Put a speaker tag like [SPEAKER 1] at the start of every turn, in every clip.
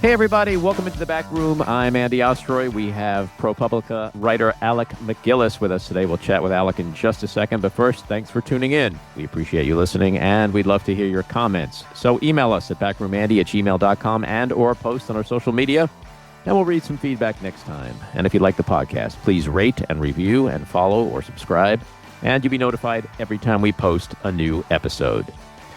[SPEAKER 1] Hey, everybody. Welcome into the back room. I'm Andy Ostroy. We have ProPublica writer Alec MacGillis with us today. We'll chat with Alec in just a second. But first, thanks for tuning in. We appreciate you listening, and we'd love to hear your comments. So email us at backroomandy@gmail.com and or post on our social media, and we'll read some feedback next time. And if you like the podcast, please rate and review and follow or subscribe, and you'll be notified every time we post a new episode.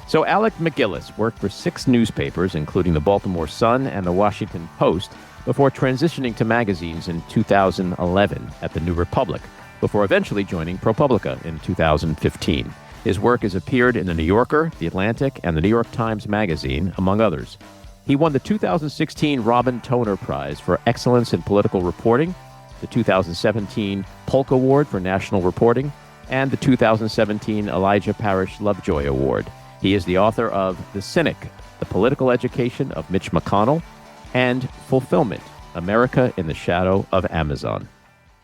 [SPEAKER 1] So Alec MacGillis worked for 6 newspapers, including the Baltimore Sun and the Washington Post, before transitioning to magazines in 2011 at the New Republic, before eventually joining ProPublica in 2015. His work has appeared in the New Yorker, the Atlantic, and the New York Times Magazine, among others. He won the 2016 Robin Toner Prize for Excellence in Political Reporting, the 2017 Polk Award for National Reporting, and the 2017 Elijah Parrish Lovejoy Award. He is the author of The Cynic, The Political Education of Mitch McConnell, and Fulfillment, America in the Shadow of Amazon.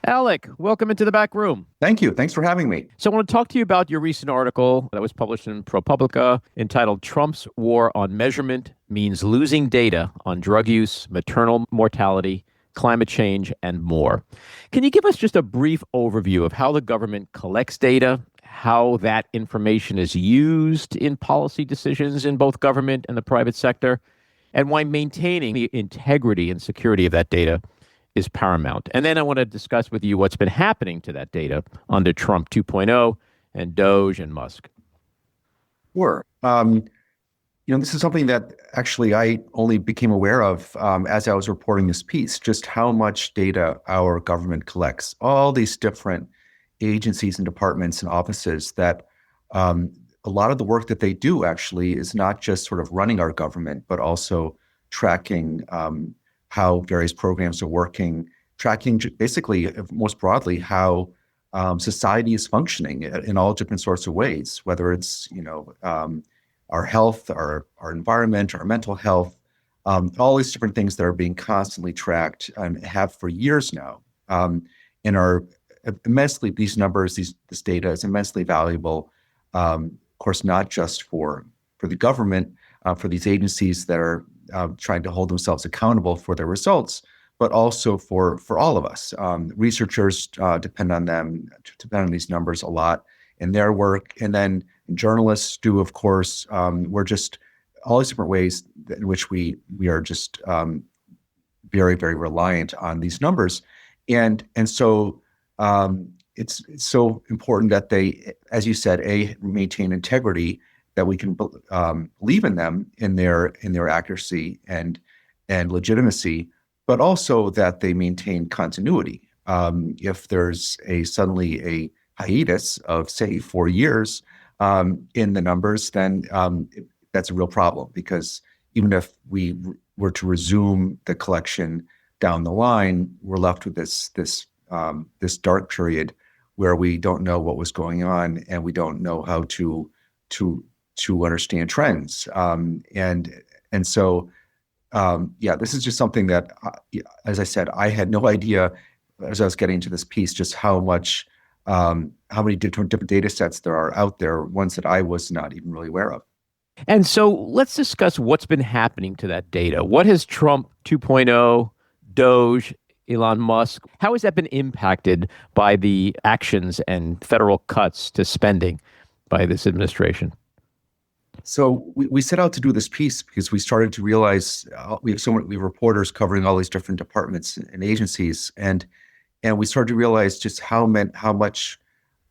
[SPEAKER 1] Alec, welcome into the back room.
[SPEAKER 2] Thank you. Thanks for having me.
[SPEAKER 1] So I want to talk to you about your recent article that was published in ProPublica entitled Trump's War on Measurement Means Losing Data on Drug Use, Maternal Mortality, Climate Change, and more. Can you give us just a brief overview of how the government collects data, how that information is used in policy decisions in both government and the private sector, and why maintaining the integrity and security of that data is paramount? And then I want to discuss with you what's been happening to that data under Trump 2.0 and DOGE and Musk.
[SPEAKER 2] Sure. This is something that actually I only became aware of as I was reporting this piece, just how much data our government collects. All these different agencies and departments and offices that a lot of the work that they do actually is not just sort of running our government, but also tracking how various programs are working, tracking basically, most broadly, how society is functioning in all different sorts of ways, whether it's, our health, our environment, our mental health, all these different things that are being constantly tracked and have for years now, and are immensely, these numbers, this data is immensely valuable, of course, not just for the government, for these agencies that are trying to hold themselves accountable for their results, but also for all of us. Researchers depend on them, depend on these numbers a lot in their work. And then journalists do, of course. We're just all these different ways in which we are just very, very reliant on these numbers. And so it's so important that they, as you said, maintain integrity, that we can believe in them, in their accuracy and legitimacy, but also that they maintain continuity. If there's suddenly a hiatus of, say, 4 years in the numbers, then that's a real problem, because even if we were to resume the collection down the line, we're left with this dark period where we don't know what was going on, and we don't know how to understand trends. So this is just something that, as I said, I had no idea as I was getting into this piece, just how many different data sets there are out there, ones that I was not even really aware of.
[SPEAKER 1] And so let's discuss what's been happening to that data. What has Trump 2.0, DOGE, Elon Musk, how has that been impacted by the actions and federal cuts to spending by this administration?
[SPEAKER 2] So we set out to do this piece because we started to realize we have reporters covering all these different departments and agencies, and we started to realize just how many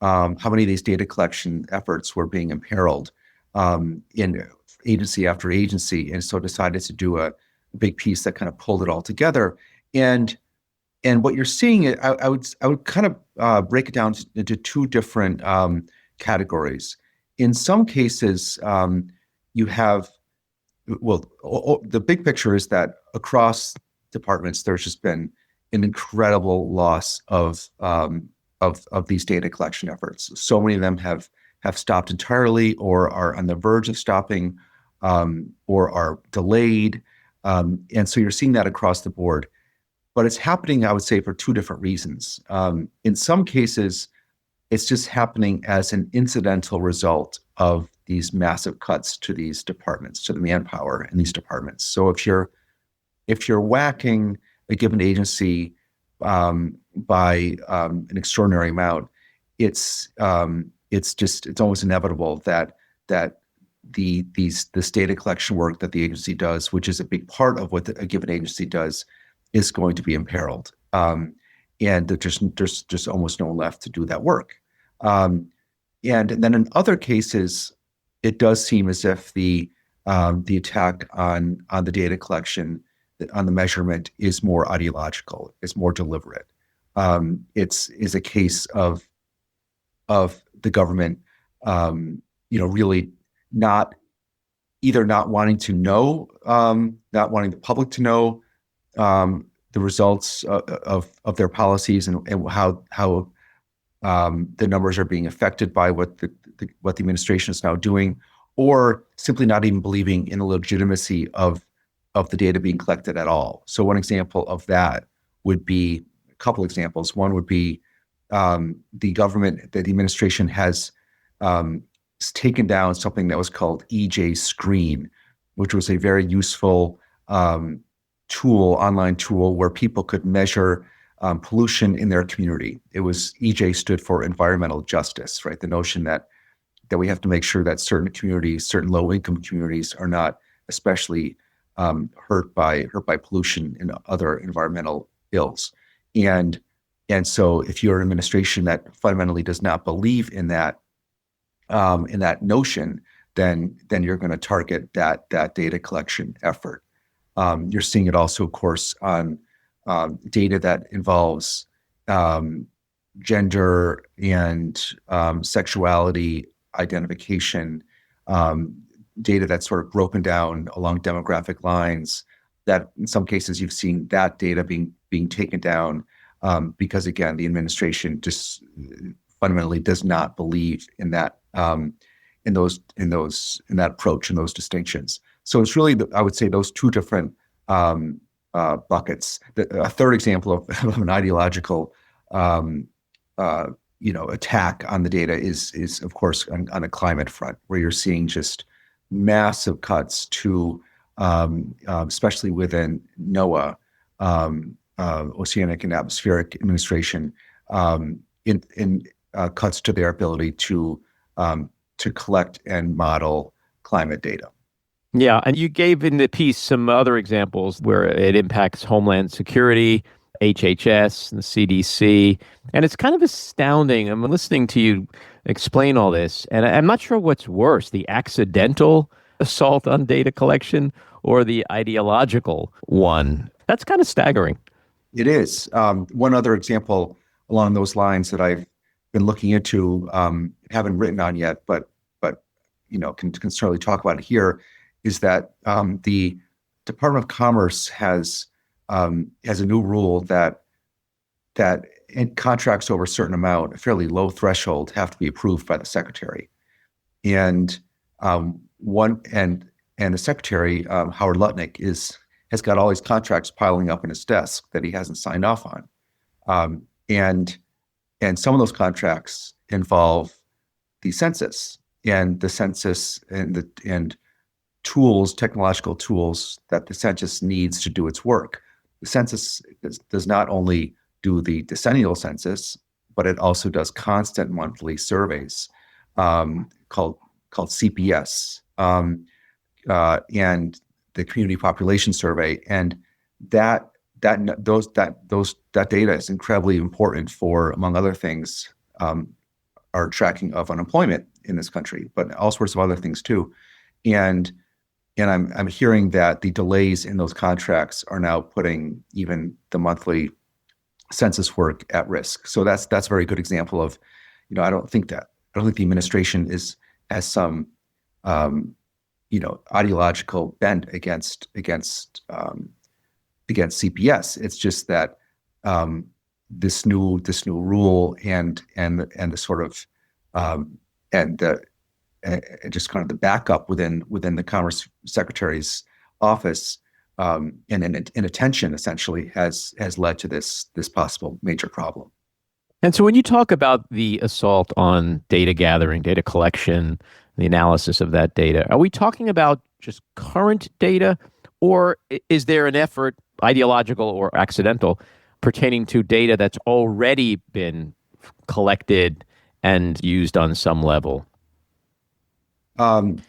[SPEAKER 2] of these data collection efforts were being imperiled in agency after agency, and so decided to do a big piece that kind of pulled it all together. And what you're seeing, I would kind of break it down into 2 different categories. In some cases, you have, the big picture is that across departments, there's just been an incredible loss of these data collection efforts. So many of them have stopped entirely, or are on the verge of stopping, or are delayed. And so you're seeing that across the board. But it's happening, I would say, for 2 different reasons. In some cases, it's just happening as an incidental result of these massive cuts to these departments, to the manpower in these departments. So if you're if you're whacking a given agency by an extraordinary amount, it's almost inevitable that this data collection work that the agency does, which is a big part of what a given agency does, is going to be imperiled. And there's just almost no one left to do that work. And then in other cases, it does seem as if the attack on the data collection, on the measurement, is more ideological, is more deliberate. It's a case of the government, really not wanting to know, not wanting the public to know the results of their policies and how the numbers are being affected by what the administration is now doing, or simply not even believing in the legitimacy of the data being collected at all. So one example of that would be, a couple examples. One would be the administration has taken down something that was called EJ Screen, which was a very useful online tool where people could measure pollution in their community. EJ stood for environmental justice, right? The notion that we have to make sure that certain communities, certain low-income communities, are not especially hurt by pollution and other environmental ills. And so if you're an administration that fundamentally does not believe in that notion, then you're going to target that data collection effort. You're seeing it also, of course, on data that involves gender and sexuality identification, data that's sort of broken down along demographic lines, that in some cases you've seen that data being taken down because, again, the administration just fundamentally does not believe in that in that approach and those distinctions. So it's really, I would say, those two different buckets. A third example of an ideological attack on the data is of course on the climate front, where you're seeing just massive cuts to especially within NOAA, Oceanic and Atmospheric Administration, in cuts to their ability to collect and model climate data.
[SPEAKER 1] Yeah, and you gave in the piece some other examples where it impacts Homeland Security, HHS, and the CDC, and it's kind of astounding. I'm listening to you explain all this, and I'm not sure what's worse, the accidental assault on data collection or the ideological one. That's kind of staggering.
[SPEAKER 2] It is. One other example along those lines that I've been looking into, haven't written on yet, but can certainly talk about it here, is that the Department of Commerce has a new rule that in contracts over a certain amount, a fairly low threshold, have to be approved by the secretary. And the secretary, Howard Lutnick, has got all these contracts piling up in his desk that he hasn't signed off on. And some of those contracts involve the census, and the census and technological tools that the census needs to do its work. The census does not only do the decennial census, but it also does constant monthly surveys called CPS, and the Community Population Survey, and that data is incredibly important for, among other things, our tracking of unemployment in this country, but all sorts of other things too. And I'm hearing that the delays in those contracts are now putting even the monthly census work at risk. So that's a very good example of, I don't think the administration has some ideological bent against CPS. It's just that this new rule and the sort of just kind of the backup within the Commerce Secretary's office and inattention essentially has led to this possible major problem.
[SPEAKER 1] And so when you talk about the assault on data gathering, data collection, the analysis of that data, are we talking about just current data, Or is there an effort, ideological or accidental, pertaining to data that's already been collected and used on some level?
[SPEAKER 2] Um,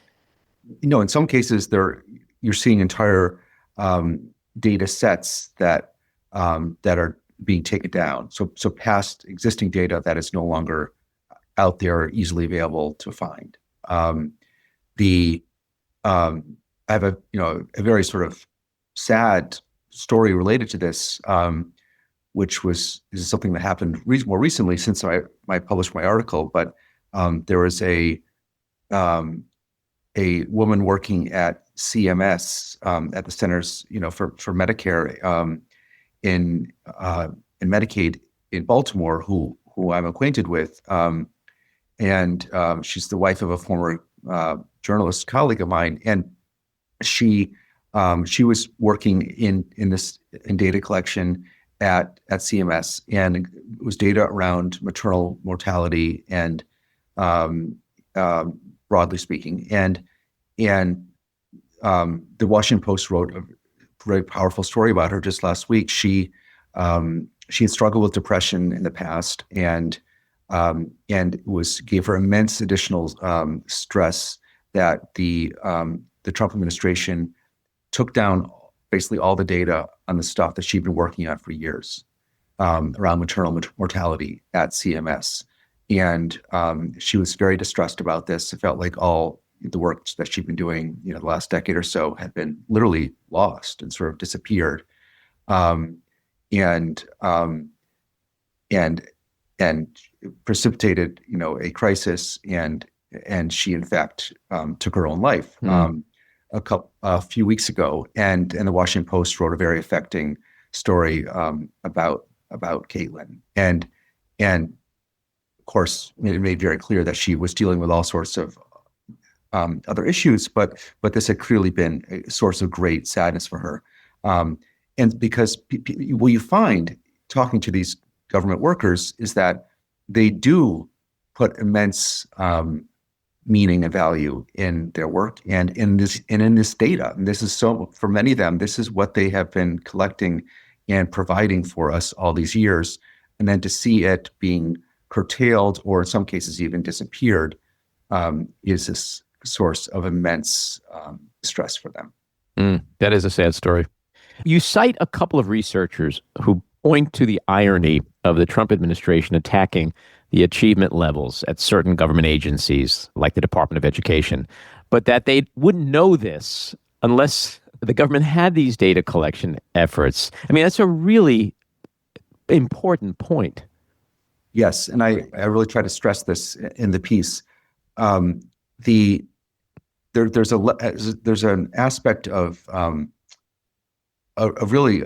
[SPEAKER 2] in some cases, you're seeing entire data sets that are being taken down. So past existing data that is no longer out there easily available to find. The I have a very sort of sad story related to this, which is something that happened more recently since I published my article. But there was a woman working at CMS, at the Centers for Medicare, in Medicaid in Baltimore, who I'm acquainted with, and she's the wife of a former journalist colleague of mine, and she was working in data collection at CMS, and it was data around maternal mortality and broadly speaking, and the Washington Post wrote a very powerful story about her just last week. She had struggled with depression in the past, and gave her immense additional stress that the Trump administration took down basically all the data on the stuff that she'd been working on for years around maternal mortality at CMS. And she was very distressed about this. It felt like all the work that she'd been doing, the last decade or so, had been literally lost and sort of disappeared. And precipitated, a crisis, and she in fact took her own life a few weeks ago. And the Washington Post wrote a very affecting story about Caitlin, and of course it made very clear that she was dealing with all sorts of other issues, but this had clearly been a source of great sadness for her. And because what you find talking to these government workers is that they do put immense meaning and value in their work and in this data. And this is so, for many of them, this is what they have been collecting and providing for us all these years. And then to see it being curtailed, or in some cases even disappeared, is this source of immense stress for them.
[SPEAKER 1] That is a sad story. You cite a couple of researchers who point to the irony of the Trump administration attacking the achievement levels at certain government agencies like the Department of Education, but that they wouldn't know this unless the government had these data collection efforts. I mean, that's a really important point.
[SPEAKER 2] Yes, and I really try to stress this in the piece. There's an aspect of really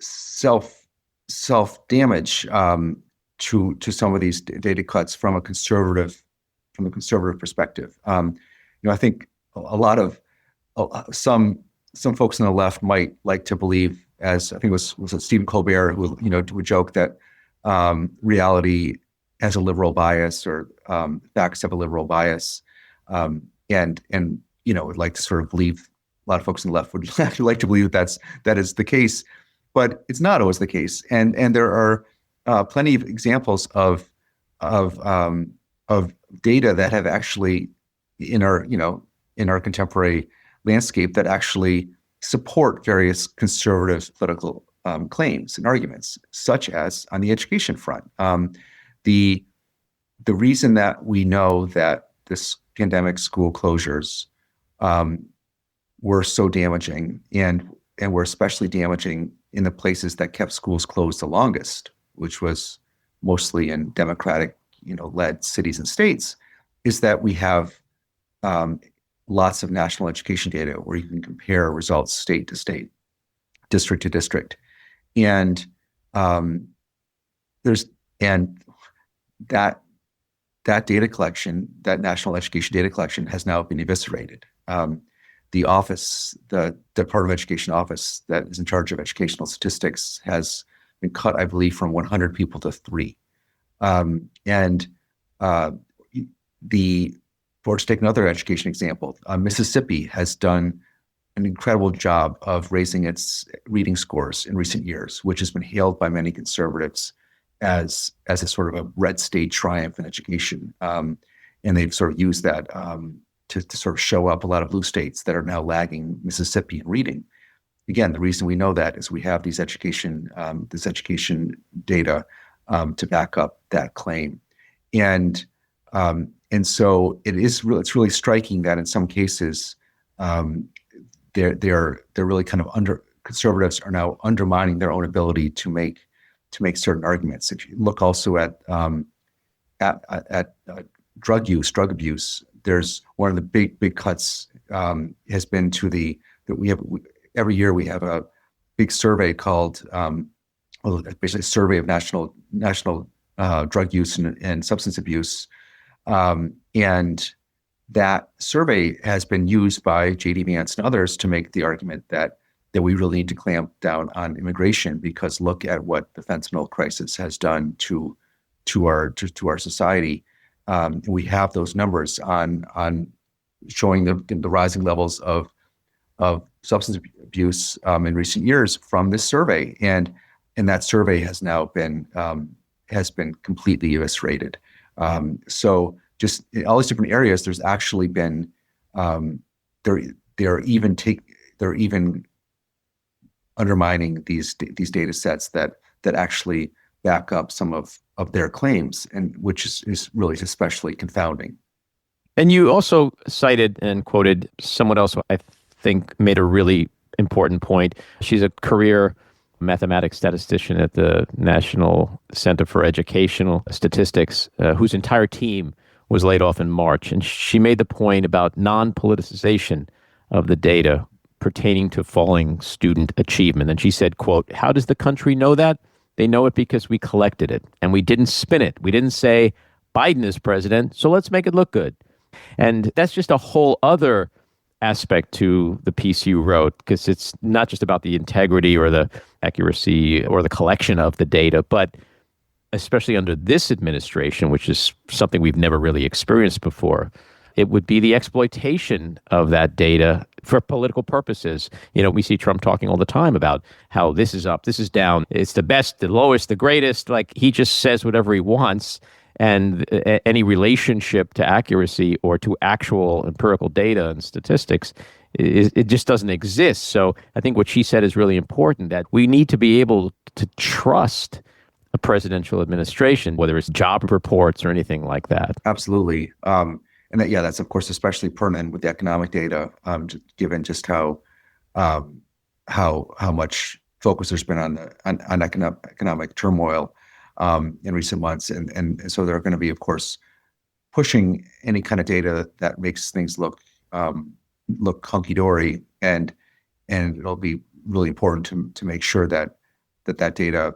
[SPEAKER 2] self damage to some of these data cuts from a conservative perspective. I think a lot of some folks on the left might like to believe, as I think was it Stephen Colbert who would joke that reality has a liberal bias, or facts have a liberal bias, and would like to sort of believe. A lot of folks on the left would actually like to believe that is the case, but it's not always the case. And there are plenty of examples of data that have actually in our contemporary landscape that actually support various conservative political claims and arguments, such as on the education front. The reason that we know that this pandemic school closures were so damaging, and were especially damaging in the places that kept schools closed the longest, which was mostly in Democratic, led cities and states, is that we have lots of national education data where you can compare results state to state, district to district, and that data collection, that national education data collection, has now been eviscerated. The Department of Education office that is in charge of educational statistics has been cut, I believe, from 100 people to 3. Or to take another education example, Mississippi has done an incredible job of raising its reading scores in recent years, which has been hailed by many conservatives as a sort of a red state triumph in education. And they've sort of used that to sort of show up a lot of blue states that are now lagging Mississippi in reading. Again, the reason we know that is we have these education data to back up that claim, and so it's really striking that in some cases they're really kind of conservatives are now undermining their own ability to make certain arguments. If you look also at drug abuse, there's one of the big cuts has been to every year we have a big survey called basically a survey of national drug use and substance abuse, and that survey has been used by J.D. Vance and others to make the argument that we really need to clamp down on immigration, because look at what the fentanyl crisis has done to our society. We have those numbers on showing the rising levels of substance abuse in recent years from this survey, and that survey has now been completely eviscerated. So just in all these different areas, there's actually been they're even undermining these data sets that actually back up some of their claims, and which is really especially confounding.
[SPEAKER 1] And you also cited and quoted someone else who I think made a really important point. She's a career mathematics statistician at the National Center for Educational Statistics, whose entire team was laid off in March. And she made the point about non-politicization of the data pertaining to falling student achievement. And she said, quote, "How does the country know that? They know it because we collected it and we didn't spin it. We didn't say Biden is president, so let's make it look good." And that's just a whole other aspect to the piece you wrote, because it's not just about the integrity or the accuracy or the collection of the data, but especially under this administration, which is something we've never really experienced before, it would be the exploitation of that data for political purposes. You know, we see Trump talking all the time about how this is up, this is down, it's the best, the lowest, the greatest. Like, he just says whatever he wants, and any relationship to accuracy or to actual empirical data and statistics, it just doesn't exist. So I think what she said is really important, that we need to be able to trust a presidential administration, whether it's job reports or anything like that.
[SPEAKER 2] Absolutely. And that's of course especially pertinent with the economic data, given just how much focus there's been on economic turmoil in recent months, and so they're going to be, of course, pushing any kind of data that makes things look hunky dory, and it'll be really important to make sure that data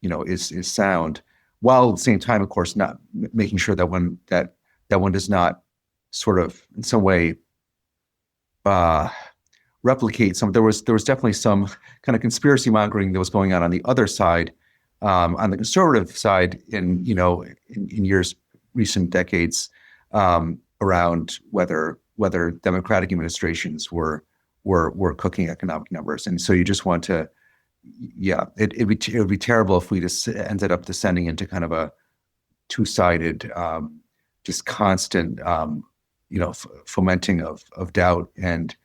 [SPEAKER 2] is sound, while at the same time, of course, not making sure that one does not sort of in some way replicate some. There was definitely some kind of conspiracy mongering that was going on the other side, on the conservative side in recent decades, around whether Democratic administrations were cooking economic numbers, and so you just want to. Yeah, it would be terrible if we just ended up descending into kind of a two-sided, just constant, fomenting of doubt and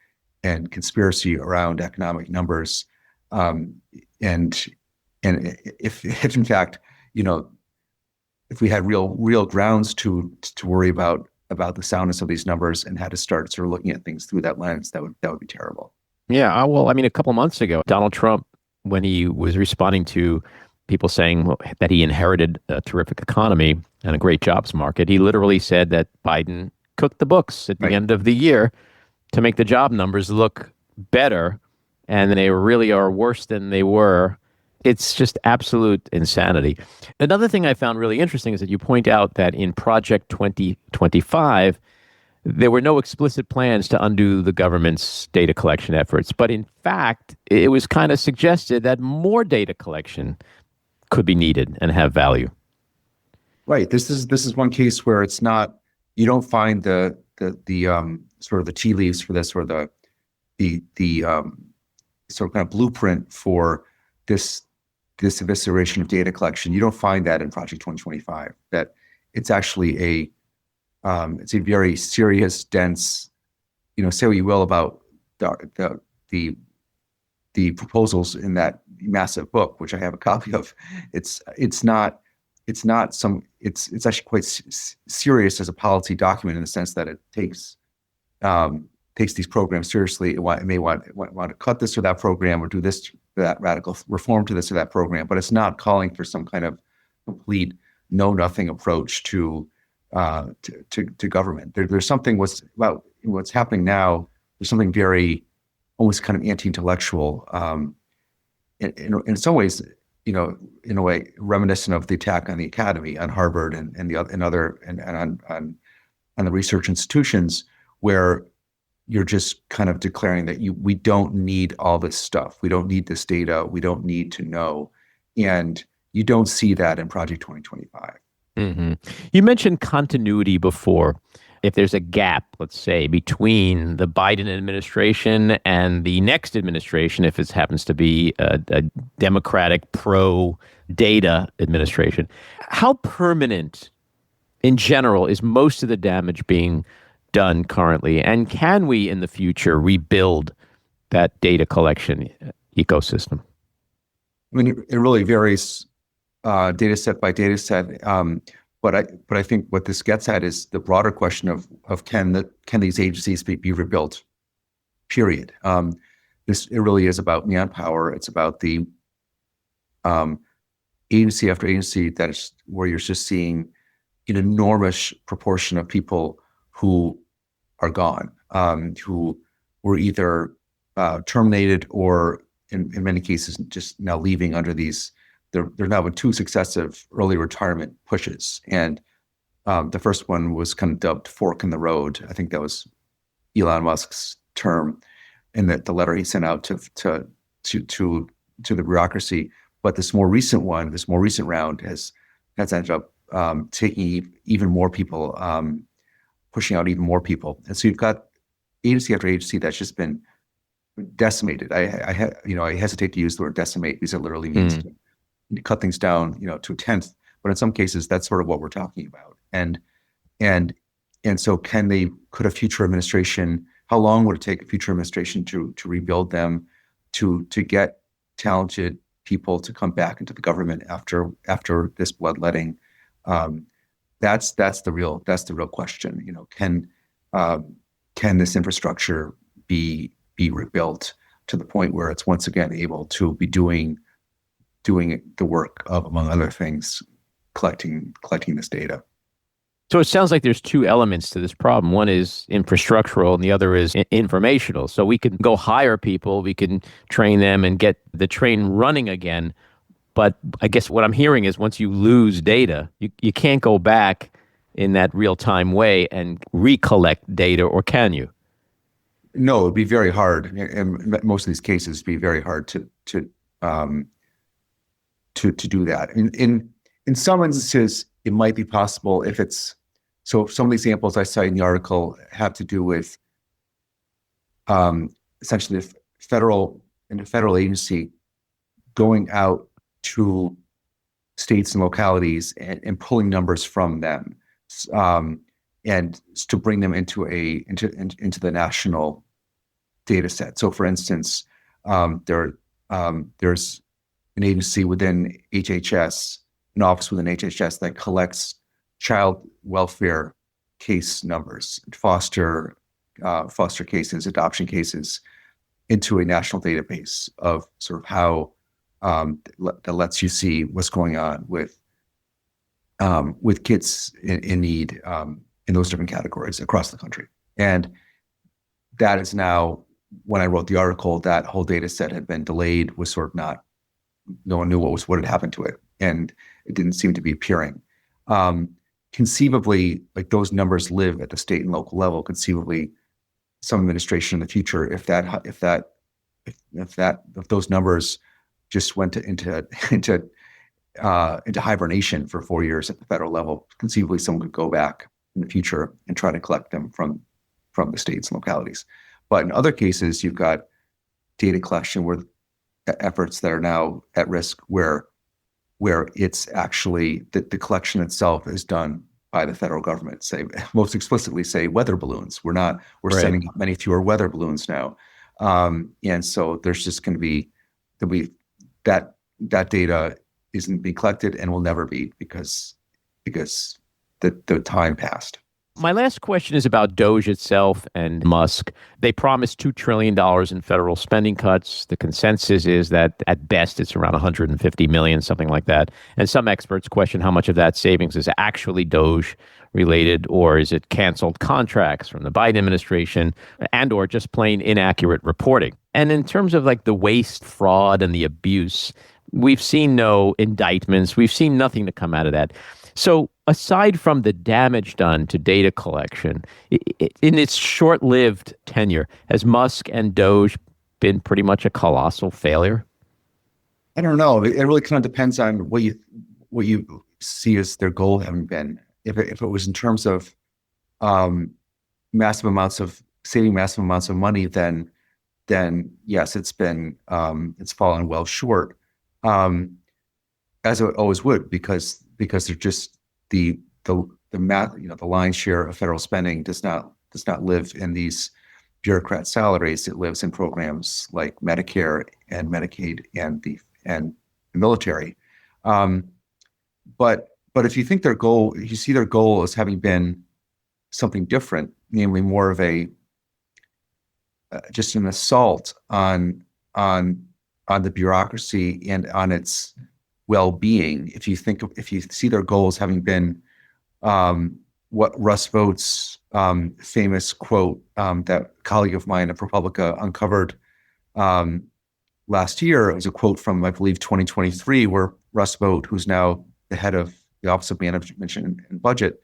[SPEAKER 2] conspiracy around economic numbers, and if in fact, if we had real grounds to worry about the soundness of these numbers and had to start sort of looking at things through that lens, that would be terrible.
[SPEAKER 1] Yeah, well, I mean, a couple months ago, Donald Trump, when he was responding to people saying that he inherited a terrific economy and a great jobs market, he literally said that Biden cooked the books at the end of the year to make the job numbers look better, and they really are worse than they were. It's just absolute insanity. Another thing I found really interesting is that you point out that in Project 2025, there were no explicit plans to undo the government's data collection efforts. But in fact, it was kind of suggested that more data collection could be needed and have value.
[SPEAKER 2] Right. This is one case where it's not, you don't find the sort of the tea leaves for this, or the the sort of kind of blueprint for this evisceration of data collection. You don't find that in Project 2025. That it's actually it's a very serious, dense. Say what you will about the proposals in that massive book, which I have a copy of. It's actually quite serious as a policy document in the sense that it takes these programs seriously. It may want to cut this or that program or do this or that radical reform to this or that program, but it's not calling for some kind of complete know-nothing approach to government. There's something about what's happening now. There's something very almost kind of anti-intellectual, in some ways, in a way reminiscent of the attack on the academy, on Harvard and on the research institutions, where you're just kind of declaring that we don't need all this stuff. We don't need this data. We don't need to know. And you don't see that in Project 2025.
[SPEAKER 1] Mm-hmm. You mentioned continuity before. If there's a gap, let's say, between the Biden administration and the next administration, if it happens to be a Democratic pro-data administration, how permanent in general is most of the damage being done currently? And can we in the future rebuild that data collection ecosystem?
[SPEAKER 2] I mean, it really varies data set by data set. But I think what this gets at is the broader question of can these agencies be rebuilt? Period. It really is about manpower. It's about the agency after agency where you're just seeing an enormous proportion of people who are gone, who were either terminated or in many cases just now leaving under these. They're now with 2 successive early retirement pushes. And the first one was kind of dubbed fork in the road. I think that was Elon Musk's term in the letter he sent out to the bureaucracy. But this more recent round has ended up taking even more people, pushing out even more people. And so you've got agency after agency that's just been decimated. I hesitate to use the word decimate because it literally means to cut things down, to a tenth. But in some cases, that's sort of what we're talking about. And so could a future administration, how long would it take a future administration to rebuild them, to get talented people to come back into the government after this bloodletting? That's the real question. Can this infrastructure be rebuilt to the point where it's once again able to be doing the work of, among other things, collecting this data?
[SPEAKER 1] So it sounds like there's 2 elements to this problem. One is infrastructural and the other is informational. So we can go hire people, we can train them and get the train running again. But I guess what I'm hearing is once you lose data, you can't go back in that real-time way and recollect data, or can you?
[SPEAKER 2] No, it'd be very hard. In most of these cases, it'd be very hard to do that. In some instances, it might be possible if it's so. Some of the examples I cite in the article have to do with essentially the federal agency going out to states and localities and pulling numbers from them, and to bring them into the national data set. So, for instance, there's an agency within HHS, an office within HHS that collects child welfare case numbers, foster cases, adoption cases, into a national database of sort of how that lets you see what's going on with kids in need in those different categories across the country. And that is now, when I wrote the article, that whole data set had been delayed, was sort of not. No one knew what had happened to it, and it didn't seem to be appearing. Conceivably, like those numbers live at the state and local level. Conceivably, some administration in the future, if those numbers just went into hibernation for 4 years at the federal level, conceivably someone could go back in the future and try to collect them from the states and localities. But in other cases, you've got data collection where efforts that are now at risk where it's actually the collection itself is done by the federal government, say most explicitly say weather balloons. We're
[SPEAKER 1] Right.
[SPEAKER 2] sending up many fewer weather balloons now. And so there's just going to be that data isn't being collected and will never be because the time passed.
[SPEAKER 1] My last question is about DOGE itself and Musk. They promised $2 trillion in federal spending cuts. The consensus is that at best it's around 150 million, something like that. And some experts question how much of that savings is actually DOGE related, or is it canceled contracts from the Biden administration, and or just plain inaccurate reporting. And in terms of like the waste, fraud, and the abuse, we've seen no indictments. We've seen nothing to come out of that. So aside from the damage done to data collection, in its short-lived tenure, has Musk and DOGE been pretty much a colossal failure?
[SPEAKER 2] I don't know. It really kind of depends on what you see as their goal having been. If it was in terms of saving massive amounts of money, then yes, it's fallen well short, as it always would, because they're just the math, the lion's share of federal spending does not live in these bureaucrat salaries. It lives in programs like Medicare and Medicaid and the military. But if you think you see their goal as having been something different, namely more of a just an assault on the bureaucracy and on its well-being. If you see their goals having been what Russ Vogt's famous quote that a colleague of mine at ProPublica uncovered last year, it was a quote from, I believe, 2023, where Russ Vogt, who's now the head of the Office of Management and Budget,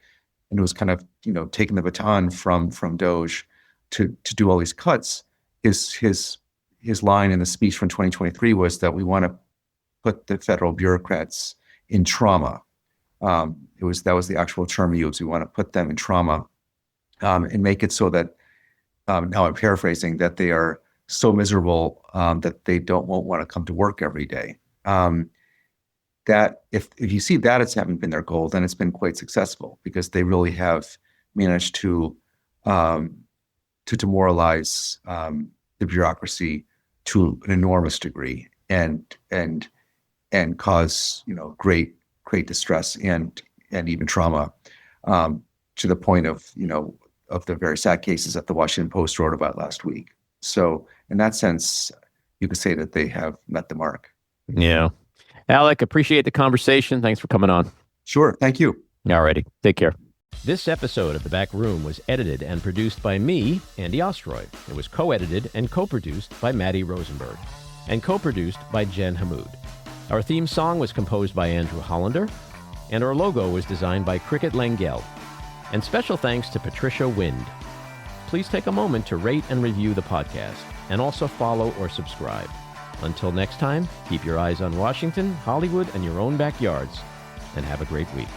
[SPEAKER 2] and was kind of taking the baton from DOGE to do all these cuts. His line in the speech from 2023 was that we want to put the federal bureaucrats in trauma. That was the actual term he used. We want to put them in trauma and make it so that, now I'm paraphrasing, that they are so miserable that they won't want to come to work every day. That if you see that as having been their goal, then it's been quite successful, because they really have managed to demoralize the bureaucracy to an enormous degree and cause great distress and even trauma, to the point of the very sad cases that the Washington Post wrote about last week. So in that sense, you could say that they have met the mark.
[SPEAKER 1] Yeah. Alec, appreciate the conversation. Thanks for coming on.
[SPEAKER 2] Sure. Thank you.
[SPEAKER 1] All righty. Take care. This episode of The Back Room was edited and produced by me, Andy Ostroy. It was co-edited and co-produced by Matty Rosenberg and co-produced by Jen Hammoud. Our theme song was composed by Andrew Hollander, and our logo was designed by Cricket Lengyel. And special thanks to Patricia Wind. Please take a moment to rate and review the podcast, and also follow or subscribe. Until next time, keep your eyes on Washington, Hollywood, and your own backyards, and have a great week.